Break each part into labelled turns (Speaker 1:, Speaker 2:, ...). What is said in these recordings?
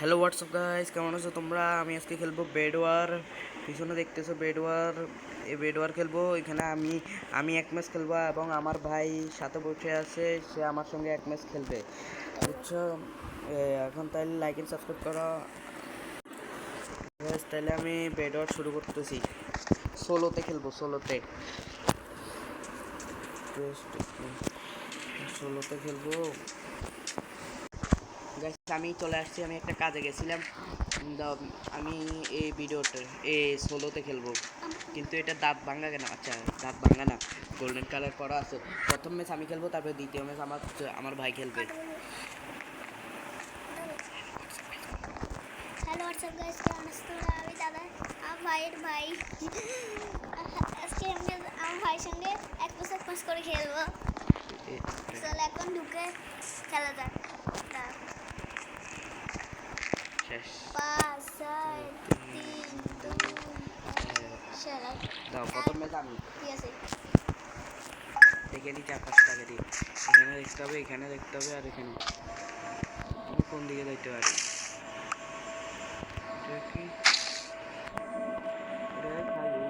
Speaker 1: Hello WhatsApp guys, কেমন আছো তোমরা? আমি আজকে খেলবো বেড ওয়ার। পিছনে দেখতেছো বেড ওয়ার। এই বেড ওয়ার খেলবো। এখানে আমি এক ম্যাচ খেলবো এবং আমার ভাই সাথে বসে আছে, সে আমার সঙ্গে এক ম্যাচ খেলবে, বুঝছো? এখন তাইলে লাইক এন্ড সাবস্ক্রাইব করো। তাইলে আমি বেড ওয়ার শুরু করতেছি। সোলোতে খেলবো, সোলোতে খেলবো। গাইস, আমি চলে আসছি। আমি একটা কাজে গেছিলাম। আমি এই ভিডিওটা সোলোতে খেলবো, কিন্তু এটা দাঁত ভাঙা কেন? আচ্ছা, দাঁত ভাঙা না, গোল্ডেন কালার করা আছে। প্রথম ম্যাচ আমি খেলবো, তারপরে দ্বিতীয় ম্যাচ আমার ভাই খেলবে।
Speaker 2: হ্যালো হোয়াটসঅ্যাপ গাইস, কেমন আছো তোমরা? আমি দাদা, আমার ভাইয়ের ভাই। আজকে আমি আমার ভাইয়ের সঙ্গে এক পাশ করে খেলবো। চল এখন ঢুকে খেলা যাক।
Speaker 1: শেষ।
Speaker 2: 5 4 3 2 চলো
Speaker 1: দাও, প্রথম ম্যাচ আমি।
Speaker 2: ঠিক আছে।
Speaker 1: দেখে নি 4-5 টাকা দিয়ে। এখানে দেখতে হবে, এখানে দেখতে হবে, আর এখানে কোন দিকে যাইতে পারি। কি খালি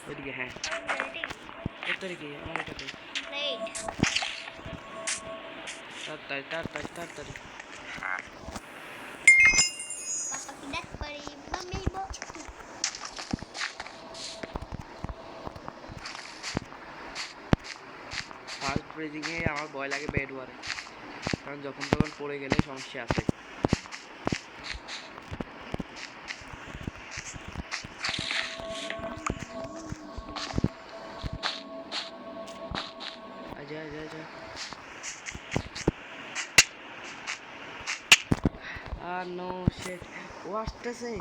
Speaker 1: ওইদিকে? হ্যাঁ, কোথা আমার এটাতে তাড়াতাড়ি তাড়াতাড়ি তাড়াতাড়ি।
Speaker 2: পাপা কি ডাক পারি মাম্মি বো।
Speaker 1: ফার্স্ট ব্রেজিংয়ে আমার ভয় লাগে বেড ওয়ারে, কারণ যখন তখন পড়ে গেলে সমস্যা আছে। আচ্ছা আচ্ছা আচ্ছা, আর নো শেট, ও আসতেছে।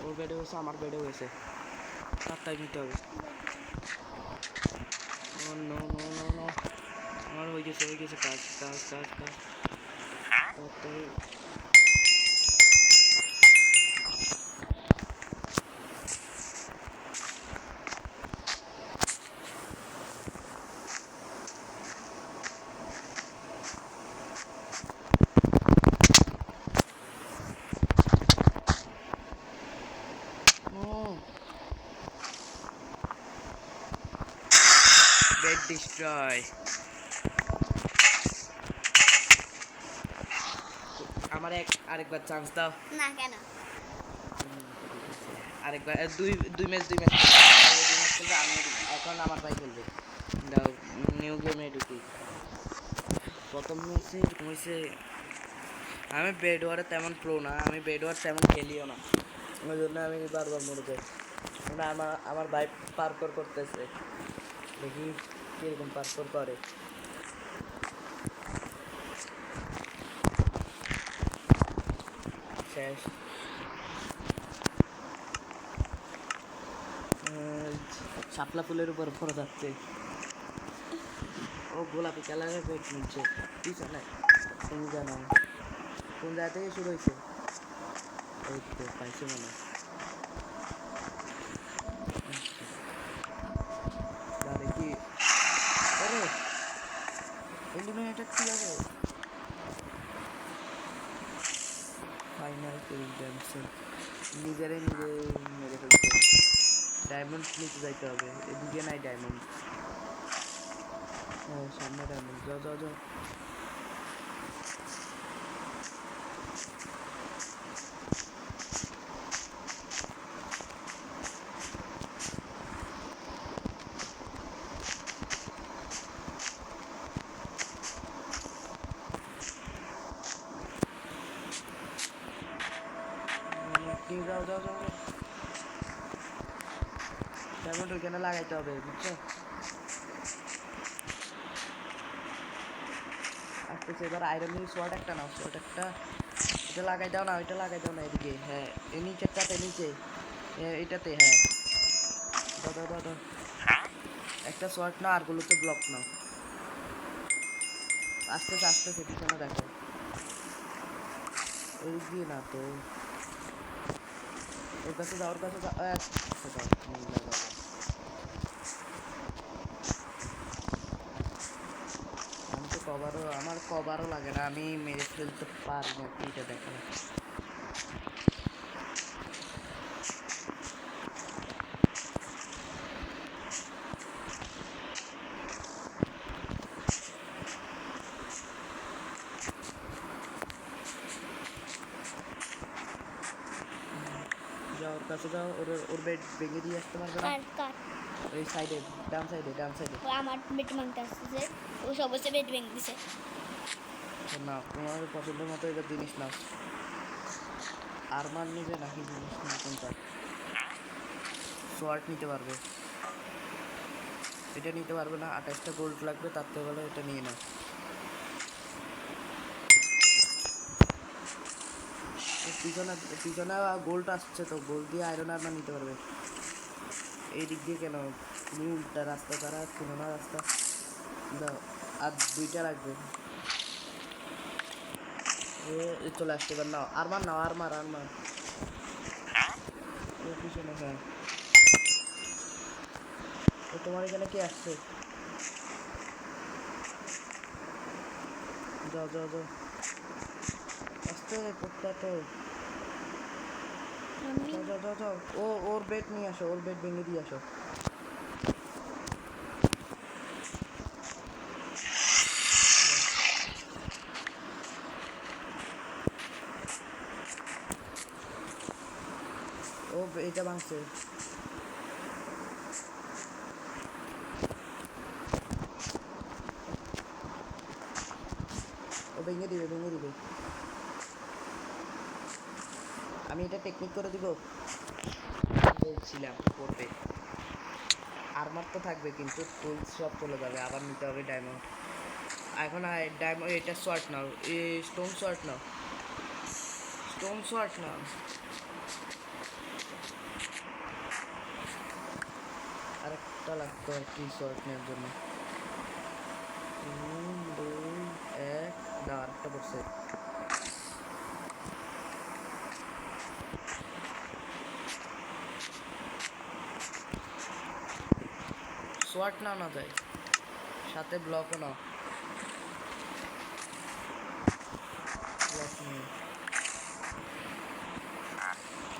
Speaker 1: ওর বেডে হয়েছে, আমার বেডে হয়েছে, তাড়াতাড়ি নিতে হবে। ও নো নো নো নো, আমার হয়ে গেছে কাজ কাজ কাজ কাজ, তাড়াতাড়ি। Bed destroy. আমার আরেকবার চান্স দাও
Speaker 2: না কেন?
Speaker 1: আরেকবার। দুই দুই ম্যাচ খেলবে আমি। এখন আমার ভাই খেলবে। দাও, নিউ গেমে ঢুকি। প্রথম ম্যাচে এরকম হয়েছে। আমি বেড ওয়ারে তেমন প্রো না, আমি বেড ওয়ার তেমন খেলিও না, ওই জন্য আমি বারবার মরে যাই। আমার ভাই পার্কর করতেছে, দেখি কিরকম পার্কর করে। শেষ। শাপলা ফুলের উপর পড়ে যাচ্ছে। ও গোলাপি কালারের বেড নিচ্ছে পিছনে। তুমি জানো কোন জায়গা থেকে শুরু হয়েছে? ওই তো পাইছে মনে হয়। দেখি, আরে এলিমিনেটেড কি হবে? ফাইনাল কিল ড্যান্সের নিজে মেরে ফেলছে। ডায়মন্ড নিতে যাইতে হবে, এদিকে নাই ডায়মন্ড। সামনে ডায়মন্ড, যাও যাও যাও। যাও যাও যাও, ডায়মন্ড ওইখানে লাগাইতে হবে, বুঝছো? আসতেছে এবার। আয়রন শর্ট একটা নাও, শর্ট একটা। এটা লাগাই দাও না, ওইটা লাগাই দাও না, এদিকে। হ্যাঁ, এই নিচেরটাতে, নিচে এইটাতে। হ্যাঁ, দাও দাও দাও দাও। একটা শর্ট নাও, আরগুলোতে ব্লক নাও। আসতেছে আসতেছে পিছনে দেখো ওই দিয়ে না তো ওর কাছে যাও ওর কাছে যাও আচ্ছা যাও নিয়ে যাও আমি তো কভারও আমার কভারও লাগে না আমি মেরে ফেলতে পারি না কি এটা দেখো যাও ওর কাছে যাও ওর বেড ভেঙে দিয়ে আসতে পারবে না
Speaker 2: কার কার
Speaker 1: ওই সাইডে ডান সাইডে
Speaker 2: ও আমার বেড ভাঙতে আসতেছে ও সবসে বেড ভেঙে দিছে
Speaker 1: না তোমার পছন্দের মতো এবার জিনিস নাও আরমার নিবে নাকি জিনিস না কোনটা সোয়ার্ড নিতে পারবে এটা নিতে পারবে না 28টা গোল্ড লাগবে তার থেকে ভালো এটা নিয়ে নাও পিছনে পিছনে গোল্ড আসছে তো গোল্ড দিয়ে আয়রন আর্মার নিতে পারবে এই দিক দিয়ে কেন তুমি উল্টা রাস্তা দ্বারা ছিল না রাস্তা দাও আর 2টা লাগবে চলে আসতে এবার নাও আরমার নাও আরমার আরমার পিছনে হ্যাঁ তো তোমার এখানে কে আসছে যাও যাও যাও আসতে কোথা তো
Speaker 2: আমি
Speaker 1: যাও যাও যাও যাও ওর বেড নিয়ে আসো ওর বেড ভেঙে দিয়ে আসো ও এটা ভাঙছে ও ভেঙে দিবে আমি এটা টেকনিক করে দিব বলছিলাম করবে আর্মার তো থাকবে কিন্তু টুলস সব চলে যাবে আবার নিতে হবে ডায়মন্ড এখন ডায়মন্ড এটা শর্ট নাও স্টোন শর্ট নাও আরেকটা লাগতো আর কি শর্ট নেওয়ার জন্য 3 2 1 দাও আরেকটা পড়ছে শর্ট নাও না যায় সাথে ব্লকও নাও ব্লক নিয়ে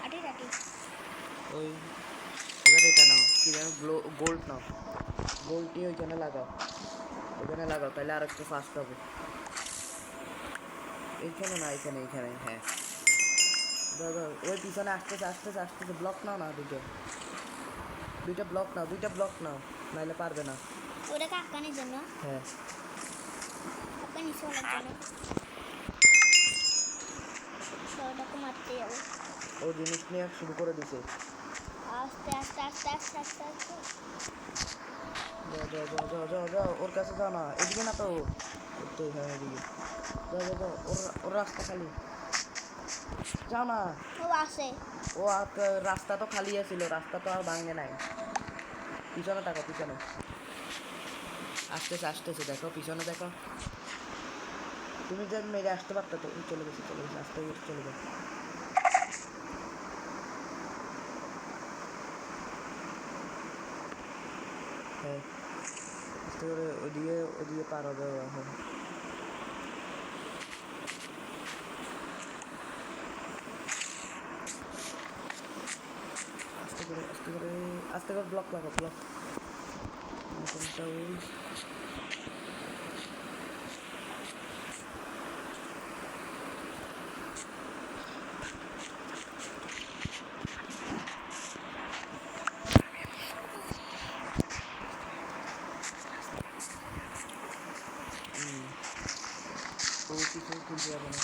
Speaker 2: আটি
Speaker 1: ওই এবার এটা নাও কি যেন গোল্ড নাও গোল্ডটি ওইখানে লাগাও তাহলে আর একটু ফাস্ট হবে এইখানে না এইখানে হ্যাঁ দাদা ওই পিছনে আসতেছে ব্লক নাও না দুইটা ব্লক নাও নাইলে পারবে না
Speaker 2: ওটা কাকানির জন্য
Speaker 1: হ্যাঁ
Speaker 2: কাকা নিচে অনেক জন্য ওটাকে মারতে যাবো
Speaker 1: ও জিনিস নিয়ে শুরু করে দিছে
Speaker 2: আস্তে
Speaker 1: যাও ওর কাছে যাও না এদিকে না তো তো হ্যাঁ এদিকে যাও ওর রাস্তা খালি যাও না
Speaker 2: ও আসে
Speaker 1: ও রাস্তা তো খালি আছিল রাস্তা তো আর ভাঙে নাই পিছনে তাকাও পিছনে আসতেছে দেখো পিছনে দেখো তুমি যে মেরে আসতে পারতো তো চলে গেছে আস্তে চলে যাও হ্যাঁ ওদিকে পার হবে এখন আস্তে করে ব্লক লাগাও কোনটা ওই কিছু তুলতে পারবে না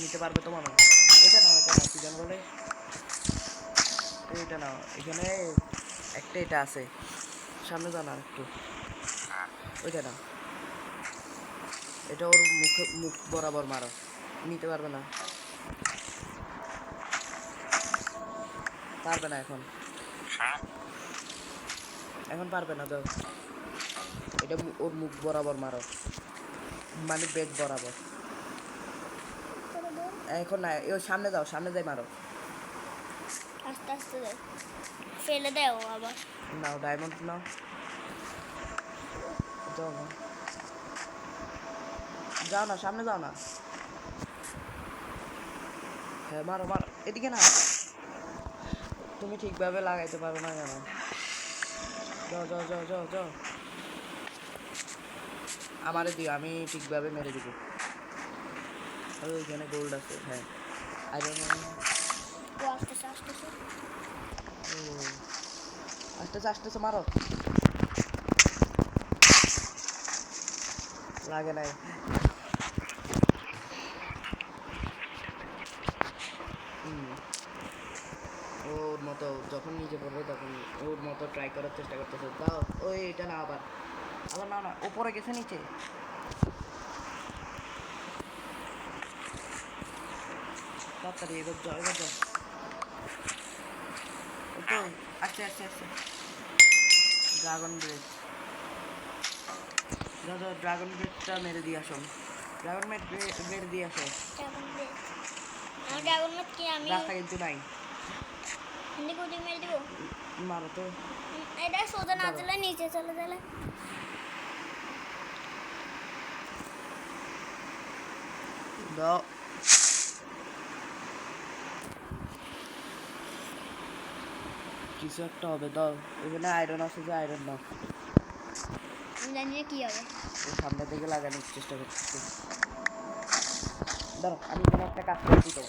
Speaker 1: নিতে পারবে তোমার এটা নাও কি জানো বলে এটা নাও এখানে একটা এটা আছে সামনে জানা একটু ওইটা নাও এটা ওর মুখ বরাবর মারো নিতে পারবে না এখন পারবে না দাও এটা ওর মুখ বরাবর মারো, মানে পেট বরাবর।
Speaker 2: করে দাও।
Speaker 1: এখন না, ও সামনে যাও, সামনে যাই মারো।
Speaker 2: আস্তে আস্তে দাও, ফেলে দেও আবার।
Speaker 1: নাও ডায়মন্ড নাও, যাও না, যাও না, সামনে যাও না। হ্যাঁ মারো মারো, এদিকে না, তুমি ঠিকভাবে লাগাইতে পারো না কেন? যাও যাও যাও যাও যাও, আমারে দিও, আমি ঠিকভাবে মেরে দিব। ওইখানে গোল্ড আছে, হ্যাঁ আইরন।
Speaker 2: ও আসতেছে আসতেছে।
Speaker 1: ও আস্তে আস্তে মারো, লাগে নাই। ওর মতো যখন নিচে পড়বে তখন ওর মতো ট্রাই করার চেষ্টা করতেছে। দাও, ওই এটা না, আবার আবার না না, ওপরে গেছে নিচে। তাড়াতাড়ি এবার যাও, এবার যাও। ওকে, আস্তে আস্তে আস্তে। ড্রাগন ব্রেড, যাও যাও, ড্রাগন ব্রেডটা মেরে দিয়ে আসো, ড্রাগন ব্রেড মেরে দিয়ে আসো।
Speaker 2: ড্রাগন ব্রেড, আমার ড্রাগন ব্রেড কি আমি
Speaker 1: রাস্তা কিন্তু নাই,
Speaker 2: হিন্দি কোডিং মেরে দিব?
Speaker 1: মারো তো।
Speaker 2: এটা সোজা না
Speaker 1: দাঁড়াও।
Speaker 2: চলে নিচে চলে গেলে।
Speaker 1: দাও, কিছু একটা হবে, দাও। এখানে আয়রন আছে, যে আয়রন নাও।
Speaker 2: আমি জানি না কি হবে।
Speaker 1: ও সামনে থেকে লাগানোর চেষ্টা করতেছে। দাঁড়াও, আমি এখানে একটা কাজ করছি তো।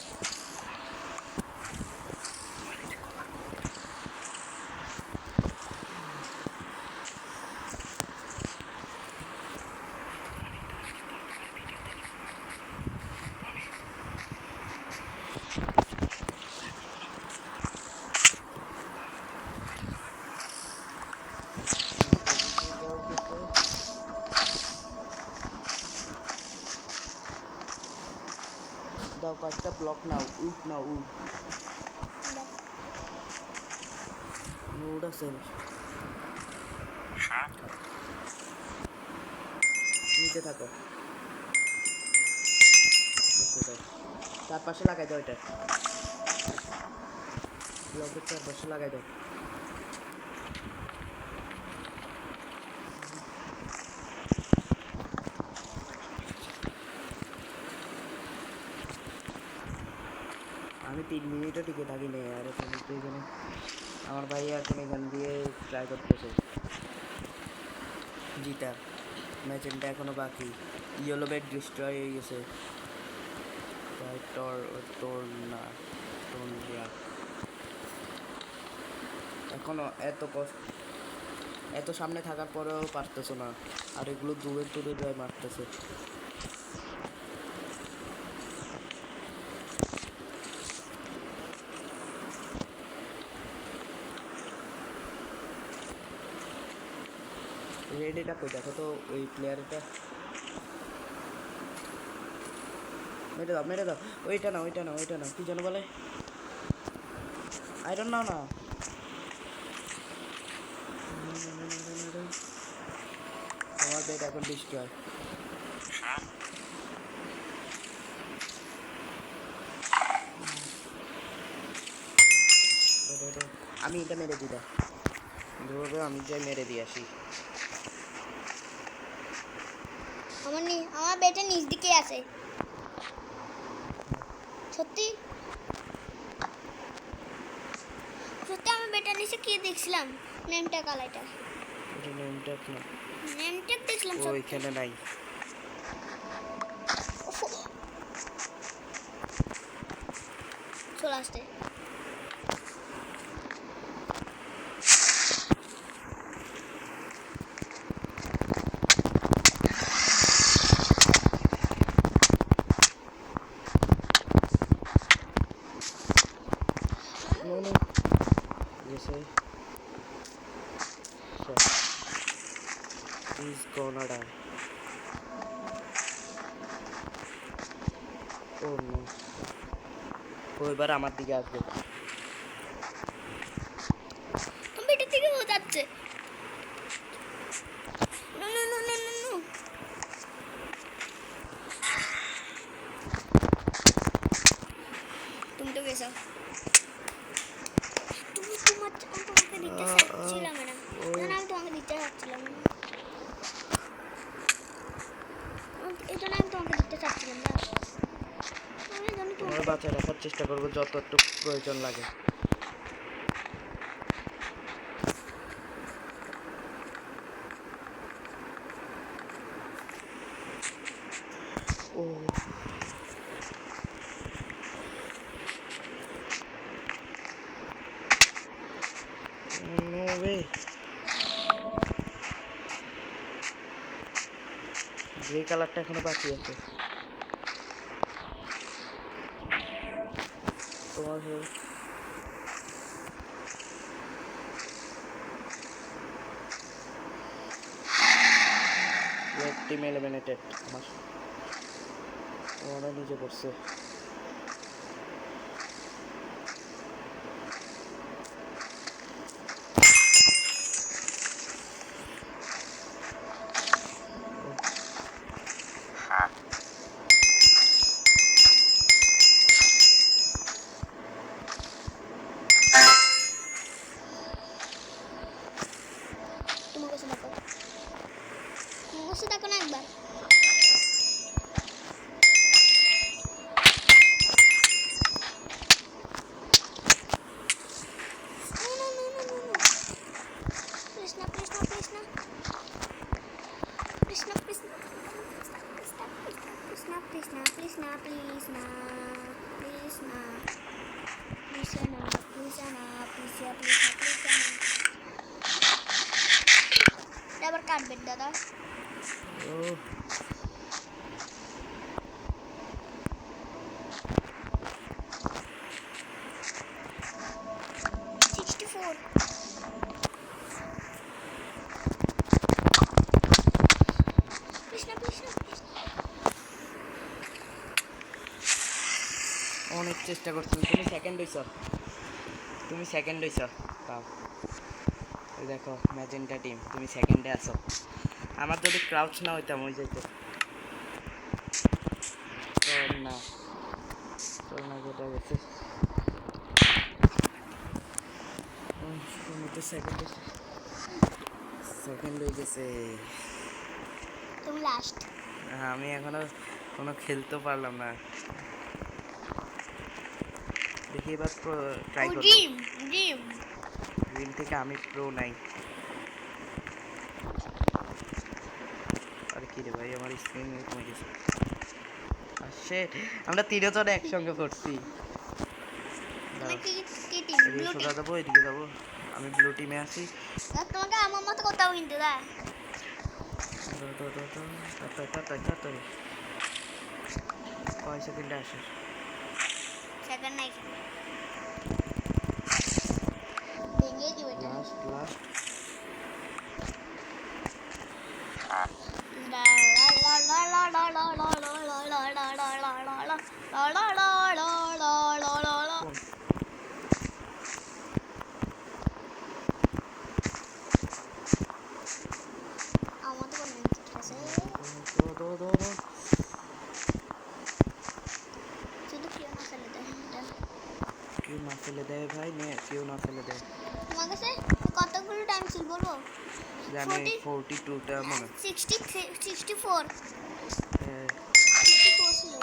Speaker 1: দাও, কয়েকটা ব্লক নাও, উড নাও, উড আছে নিতে থাকো। ওকে দাও, চারপাশে লাগাই দাও, এটা ব্লকের চারপাশে লাগাই দাও। আমি 3 মিনিটও টিকে থাকি নেই, আর এখানে তো এখানে আমার ভাই এখন এখান দিয়ে ট্রাই করতেছে জিতা। ম্যাচটা এখনো বাকি, ইয়েলো ব্যাট ডিস্ট্রয় হয়ে গেছে। তাই তোর না এখনো এত কষ্ট, এত সামনে থাকার পরেও পারতেছো না, আর এগুলো দূরে দূরে যায় মারতেছে। রেড এটা কই দেখো তো, ওই প্লেয়ারটা মেরে দাও, মেরে দাও। ওইটা না, ওইটা না, ওইটা না, কি যেন বলে, আয়রন নাও না। আমার বেড এখন ডিস্ট্রয়। আমি এটা মেরে দিই, ধরো আমি যাই মেরে দিয়ে আসি।
Speaker 2: আমার বেটা নিচ দিকে আছে সত্যি সত্যি। আমার বেটা নিচে কি দেখছিলাম, নেমটা কালাইটা,
Speaker 1: এটা নেমটা না,
Speaker 2: নেমটা দেখছিলাম
Speaker 1: ও
Speaker 2: সত্যি।
Speaker 1: এখানে নাই।
Speaker 2: উফ, চলে আসতে।
Speaker 1: No, no. Yes, sir. Sure. He's gonna die. Oh no. ও এবার আমার দিকে আসবে।
Speaker 2: বেটার দিকে ও যাচ্ছে। নো নো নো
Speaker 1: বাঁচায় রাখার চেষ্টা করবো যতটুকু প্রয়োজন লাগে। ও নো ওয়ে, গ্রে কালারটা এখনো বাকি আছে। তোমার টিম এলিমিনেটেড। ওরা নিজে করছে।
Speaker 2: তুমি বসে দেখো, তুমি বসে দেখো না একবার। আবার কাটবেন দাদা।
Speaker 1: ও অনেক চেষ্টা করছি। তুমি সেকেন্ড হইছ, তুমি সেকেন্ড হইছ। তাও এই দেখো ম্যাজেন্টা টিম, তুমি সেকেন্ডে আছো। আমার যদি ক্রাউচ না হইতাম ওই যাইতো। তোর না, তোর না যেটা গেছে তুমি তো সেকেন্ড হয়ে গেছে।
Speaker 2: তুমি লাস্ট।
Speaker 1: আমি এখনো কোনো খেলতে পারলাম না। দেখি এবার ট্রাই করব। ড্রিম থেকে আমি প্রো নাই। আরে কি রে ভাই, আমার স্ক্রিন কমে গেছে। আসে আমরা তিনজন একসঙ্গে করছি।
Speaker 2: তুমি কি কি টিম? Blue team.
Speaker 1: সোজা যাবো, এদিকে যাবো। আমি ব্লু টিমে আছি।
Speaker 2: তোমাকে আমার মতো কোথাও কিন্তু দা।
Speaker 1: তাড়াতাড়ি কয় সেকেন্ডে আসে?
Speaker 2: সেকেন্ড নাই। ভেঙে দিও এটা।
Speaker 1: লাস্ট কেউ না ফেলে দেয় ভাই, কেউ না ফেলে দেয়।
Speaker 2: তোমার কাছে কতগুলো টাইম ছিল বলবো?
Speaker 1: জানি 42টা মনে
Speaker 2: 64
Speaker 1: হয়।
Speaker 2: 64 ছিল।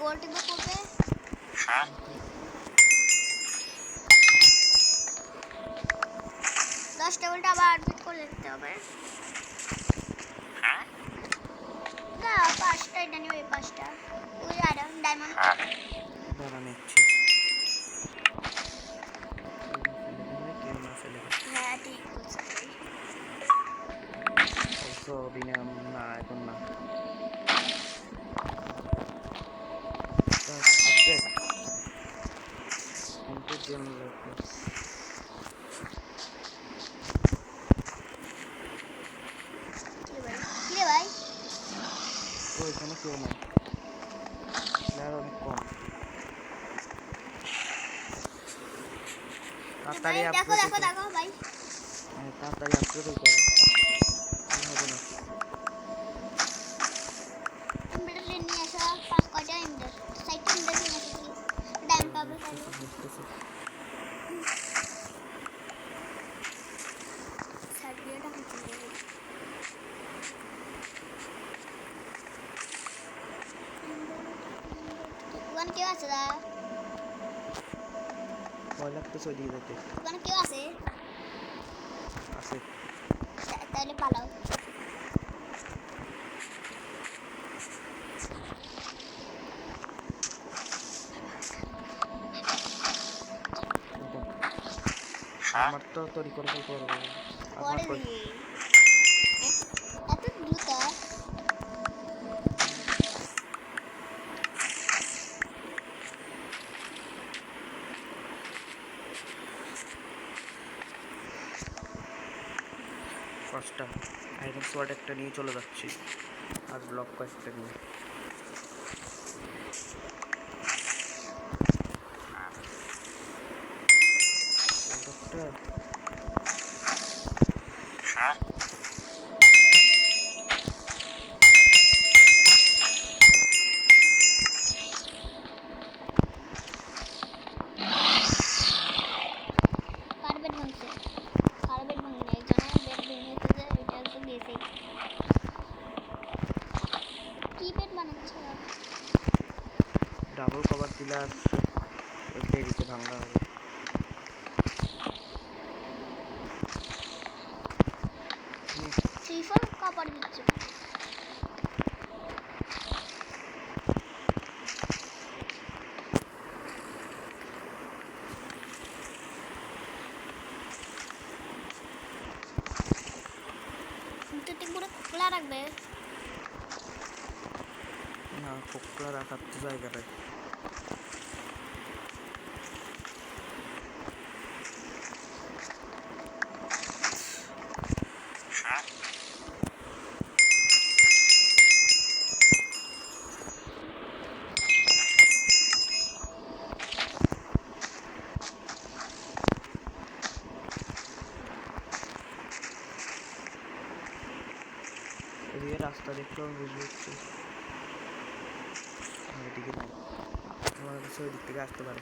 Speaker 2: গোল টিপে করবে। দশ টেবিলটা আবার আপডেট করে দেখতে হবে। না 5টা এটা নিয়ে 5টা। ওই ডায়মন্ড।
Speaker 1: দাঁড়া নিচ্ছি। কেউ না ফেলে দেয়।
Speaker 2: হ্যাঁ ঠিক বলছো।
Speaker 1: বিনাম না, এখন না।
Speaker 2: কি রে ভাই?
Speaker 1: ওইখানে কেউ নাই, প্লেয়ার অনেক কম। তাড়াতাড়ি
Speaker 2: দেখো ভাই।
Speaker 1: তাড়াতাড়ি আপগ্রেড হইতে হবে। হবে না।
Speaker 2: ইনভার্টার নিয়ে আসা 5 কয়টা ইনভার্টার। সাইকেল ইনভার্টার নিয়ে আসা প্লিজ। ডায়মন্ড পাবে পাবে। সার্ভিয়াটা হচ্ছে ওখানে আছে দা
Speaker 1: ভয় লাগতেছে ওইদিকে যেতে।
Speaker 2: ওখানে কেউ আছে
Speaker 1: আছে
Speaker 2: তাহলে পালাও
Speaker 1: এটা। আমার তো তৈরি করে ফেলতে পারবো। আমার
Speaker 2: পরে
Speaker 1: কই
Speaker 2: দিয়ে এত দ্রুত
Speaker 1: পাঁচটা আইরন সোয়ার্ড একটা নিয়ে চলে যাচ্ছি আর ব্লক কয়েকটা নিয়ে। একটা
Speaker 2: কার্বেট ভাঙছে কার্বেট ভাঙে একজনের বেড ভেঙেছে যে ওইটা তো গেছে কি বেড বানাচ্ছে
Speaker 1: ডাবল কভার দিলে আর দেরিতে ভাঙা হবে।
Speaker 2: শ্রীফল কাপড় দিচ্ছে তুই পুরো খোলা রাখবে
Speaker 1: না পোকলা রাখার তো জায়গা নেই। এদিকে রাস্তা দেখলে আমি বুঝতে পারছি এদিকে নাই। আমার কাছে ওই দিক থেকে আসতে পারে।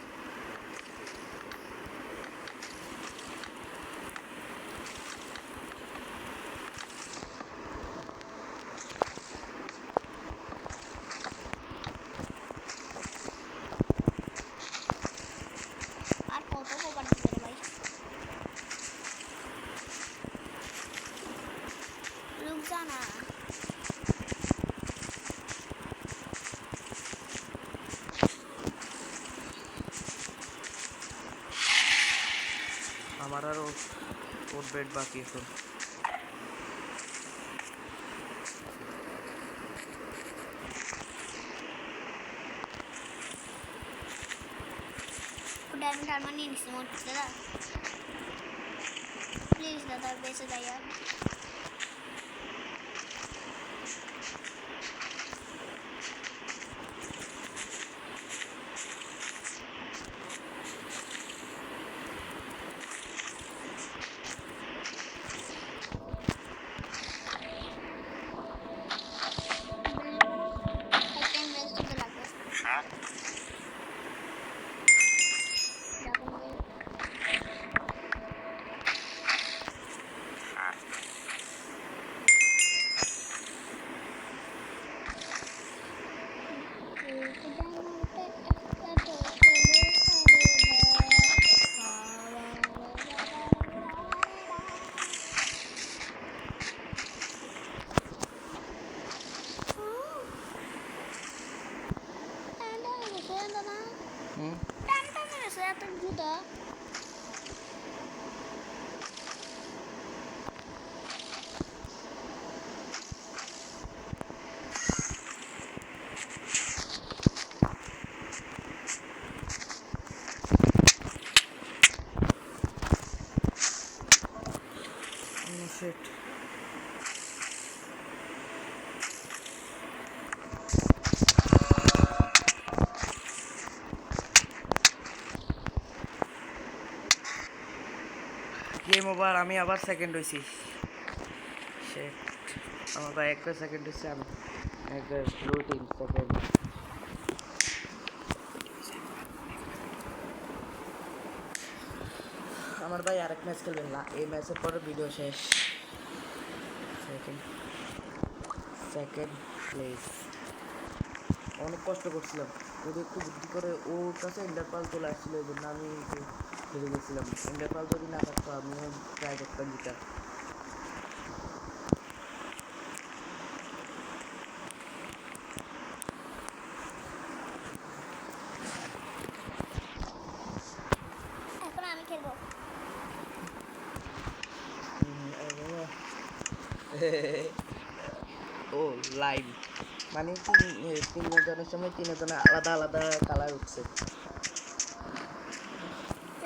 Speaker 2: আর কত কভার দিবে রে ভাই রুক যা না
Speaker 1: আমার আর ওর বেড বাকি এখন।
Speaker 2: ডায়মন্ড আর্মার নিয়ে নিচ্ছি মোট দাদা প্লিজ দাদা বেঁচে যাই আর সেকেন্ড রেস্ট দিতে লাগবে ড্রাগন বেল
Speaker 1: হুম
Speaker 2: এত দ্রুত
Speaker 1: শিট গেম ওভার। আমি আবার সেকেন্ড হয়েছি। শিট আমার ভাই একটা সেকেন্ড হচ্ছে আমি একটা রুটিন সেকেন্ড। আমার ভাই আরেক ম্যাচ খেলবেন না এই ম্যাচের পরে ভিডিও শেষ। সেকেন্ড সেকেন্ড প্লেস অনেক কষ্ট করছিলাম। যদি একটু বুদ্ধি করে ওর কাছে ইন্টারপাল চলে আসছিল, এই জন্য আমি একটু হেরে গেছিলাম। ইন্টারপাল যদি না থাকতো আমিও ট্রাই করতাম জিতা।
Speaker 2: এখন আমি খেলবো।
Speaker 1: ও লাইভ মানে তিনজনের সময় তিনজনের আলাদা আলাদা কালার উঠছে।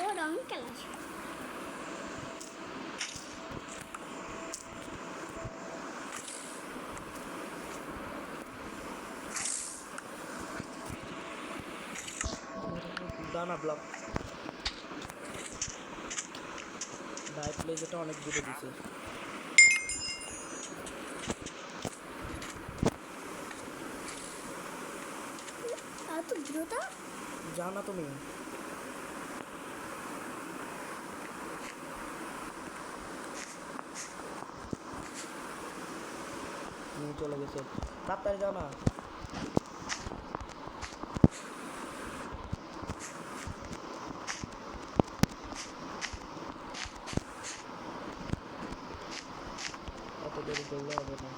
Speaker 2: ও রং কালার।
Speaker 1: দানা ব্লক ভাই প্লেজটা অনেক দূরে দিছে।
Speaker 2: এত দ্রুত
Speaker 1: যাও না তুমি। নিয়ে চলে গেছে, তাড়াতাড়ি যাও না। এত দেরি করলে হবে না।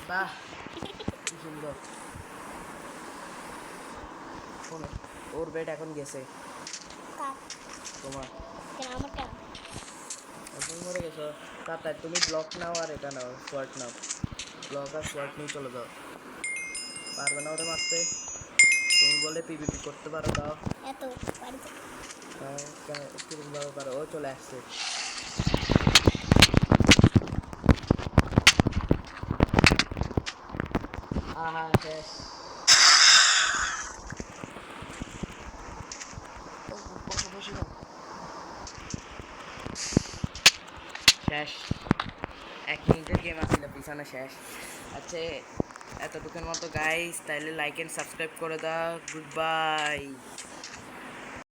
Speaker 1: বাহ কি সুন্দর। শোনো, ওর বেড এখন গেছে।
Speaker 2: কাক।
Speaker 1: তোমার
Speaker 2: কেন আমার কেন?
Speaker 1: এখন মরে গেছো। তাড়াতাড়ি তুমি ব্লক নাও আর এটা নাও, শর্ট নাও। ব্লক আর শর্ট নিয়ে চলে যাও। পারবে না ওরে মারতে? তুমি বলে পিভিপি করতে পারো, দাও।
Speaker 2: এত বাড়িতে
Speaker 1: কিরকম ভাবে পারো? ও চলে আসছে। আহা শেষ। বসো বসে যাও। শেষ। 1 মিনিটের গেম আছিল, পিছনে শেষ। আচ্ছা এতটুকুর মতো গাইস, তাইলে লাইক এন্ড সাবস্ক্রাইব করে দাও। Good bye.